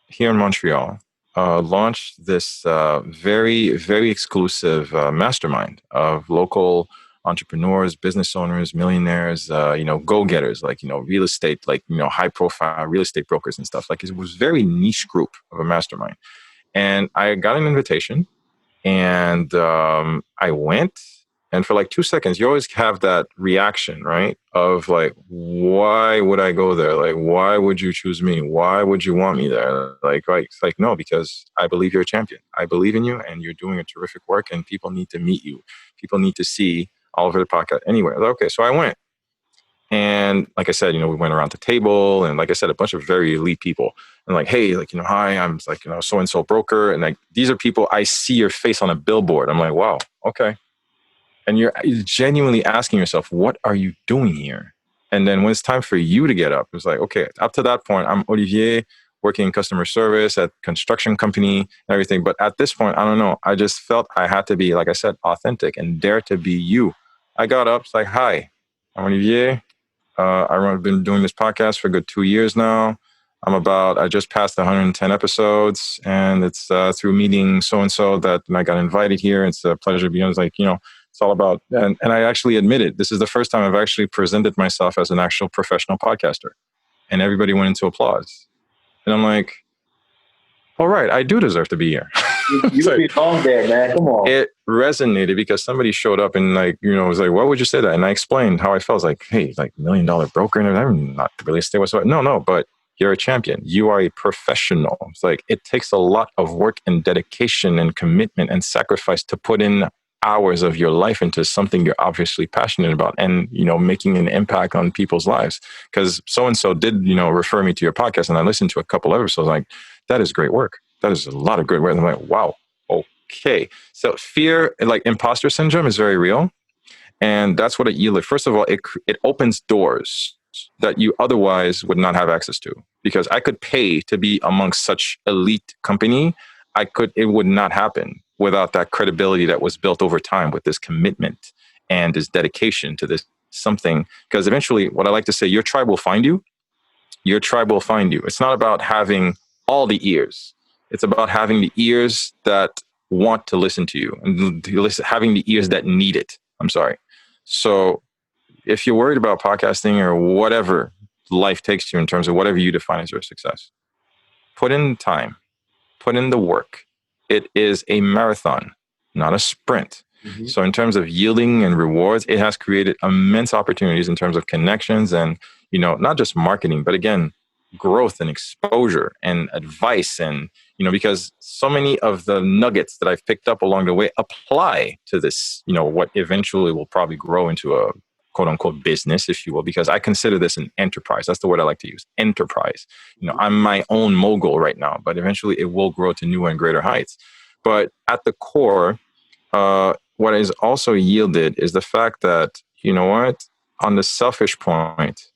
here in Montreal launched this very, very exclusive mastermind of local entrepreneurs, business owners, millionaires, go-getters, like, real estate, like, high-profile real estate brokers and stuff. Like, it was a very niche group of a mastermind. And I got an invitation, and I went. And for like 2 seconds, you always have that reaction, right? Of like, why would I go there? Like, why would you choose me? Why would you want me there? Like, right? It's like, no, because I believe you're a champion. I believe in you, and you're doing a terrific work, and people need to meet you. People need to see all over the podcast. Anyway, okay, so I went. And like I said, we went around the table, and like I said, a bunch of very elite people. And like, hey, like, hi, I'm like, so-and-so broker. And like, these are people, I see your face on a billboard. I'm like, wow, okay. And you're genuinely asking yourself, what are you doing here? And then when it's time for you to get up, it's like, okay, up to that point, I'm Olivier, working in customer service at construction company and everything. But at this point, I don't know. I just felt I had to be, like I said, authentic and dare to be you. I got up, it's like, hi, I'm Olivier. I've been doing this podcast for a good 2 years now. I just passed 110 episodes, and it's through meeting so-and-so that I got invited here. It's a pleasure to be on. It's like, it's all about, and I actually admitted, this is the first time I've actually presented myself as an actual professional podcaster, and everybody went into applause. And I'm like, all right, I do deserve to be here. You belong there, man. Come on. It resonated because somebody showed up and was like, why would you say that? And I explained how I felt. I was like, hey, like $1 million broker, and I'm not really a state whatsoever. No, but you're a champion. You are a professional. It's like, it takes a lot of work and dedication and commitment and sacrifice to put in hours of your life into something you're obviously passionate about, and making an impact on people's lives. Because so-and-so did refer me to your podcast, and I listened to a couple of episodes. Like, that is great work. That is a lot of great work. And I'm like, wow, okay. So fear, like imposter syndrome, is very real, and that's what it yielded. First of all, it opens doors that you otherwise would not have access to, because I could pay to be amongst such elite company. It would not happen without that credibility that was built over time with this commitment and this dedication to this something. Because eventually, what I like to say, your tribe will find you, your tribe will find you. It's not about having all the ears. It's about having the ears that want to listen to you and having the ears that need it. I'm sorry. So if you're worried about podcasting or whatever life takes you in terms of whatever you define as your success, put in time, put in the work. It is a marathon, not a sprint. Mm-hmm. So in terms of yielding and rewards, it has created immense opportunities in terms of connections and, not just marketing, but again, growth and exposure and advice. And, because so many of the nuggets that I've picked up along the way apply to this, what eventually will probably grow into a quote unquote business, if you will, because I consider this an enterprise. That's the word I like to use, enterprise. I'm my own mogul right now, but eventually it will grow to newer and greater heights. But at the core, what is also yielded is the fact that, on the selfish point,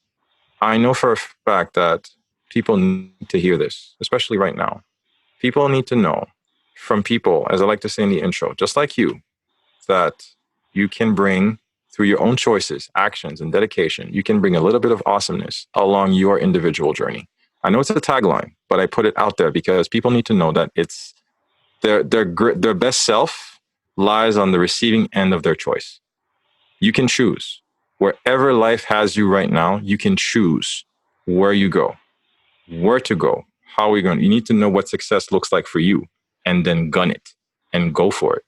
I know for a fact that people need to hear this, especially right now. People need to know from people, as I like to say in the intro, just like you, that you can bring, through your own choices, actions, and dedication, you can bring a little bit of awesomeness along your individual journey. I know it's a tagline, but I put it out there because people need to know that it's their best self lies on the receiving end of their choice. You can choose. Wherever life has you right now, you can choose where you go, where to go, how are you going. You need to know what success looks like for you and then gun it and go for it.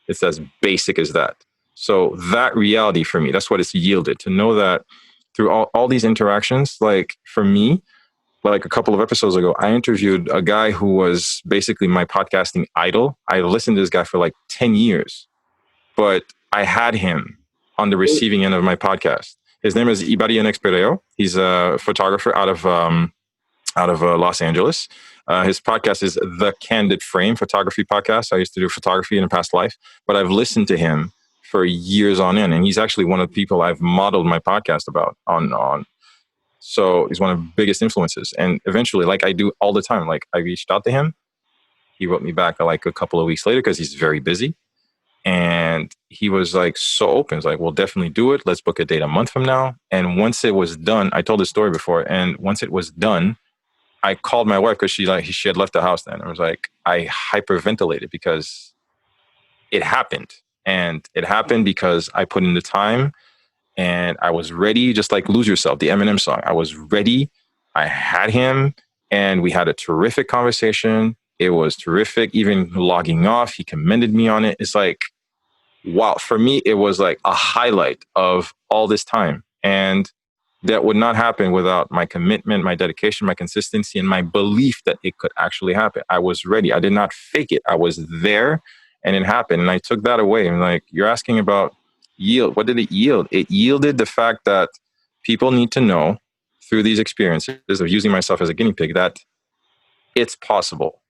It's as basic as that. So that reality for me, that's what it's yielded, to know that through all these interactions, like for me, like a couple of episodes ago, I interviewed a guy who was basically my podcasting idol. I listened to this guy for like 10 years, but I had him on the receiving end of my podcast. His name is Ibarian Expereo. He's a photographer out of Los Angeles. His podcast is The Candid Frame Photography Podcast. I used to do photography in a past life, but I've listened to him for years on end. And he's actually one of the people I've modeled my podcast about on. So he's one of the biggest influences. And eventually, like I do all the time, like I reached out to him. He wrote me back like a couple of weeks later because he's very busy. And he was like so open. He's like, we'll definitely do it. Let's book a date a month from now. And once it was done, I told this story before. And once it was done, I called my wife because she had left the house then. I was like, I hyperventilated because it happened. And it happened because I put in the time and I was ready, just like Lose Yourself, the Eminem song. I was ready. I had him and we had a terrific conversation. It was terrific. Even logging off, he commended me on it. It's like, wow. For me, it was like a highlight of all this time. And that would not happen without my commitment, my dedication, my consistency, and my belief that it could actually happen. I was ready. I did not fake it. I was there and it happened. And I took that away. And like, you're asking about yield. What did it yield? It yielded the fact that people need to know through these experiences of using myself as a guinea pig that it's possible.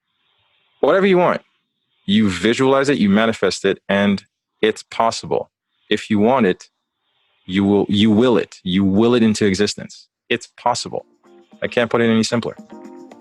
Whatever you want, you visualize it, you manifest it, and it's possible. If you want it, you will it into existence. It's possible. I can't put it any simpler.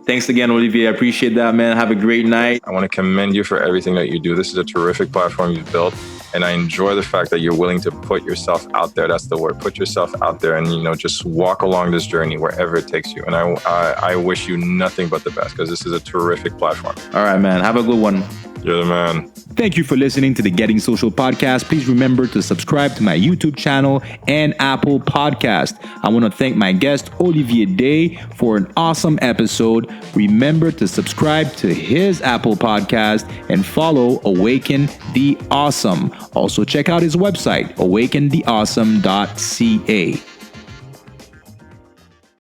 Thanks again, Olivier. I appreciate that, man. Have a great night. I want to commend you for everything that you do. This is a terrific platform you've built. And I enjoy the fact that you're willing to put yourself out there. That's the word. Put yourself out there and, just walk along this journey wherever it takes you. And I wish you nothing but the best because this is a terrific platform. All right, man. Have a good one. You're the man. Thank you for listening to the Getting Social podcast. Please remember to subscribe to my YouTube channel and Apple Podcast. I want to thank my guest, Olivier Day, for an awesome episode. Remember to subscribe to his Apple Podcast and follow Awaken The Awesome. Also, check out his website, awakentheawesome.ca.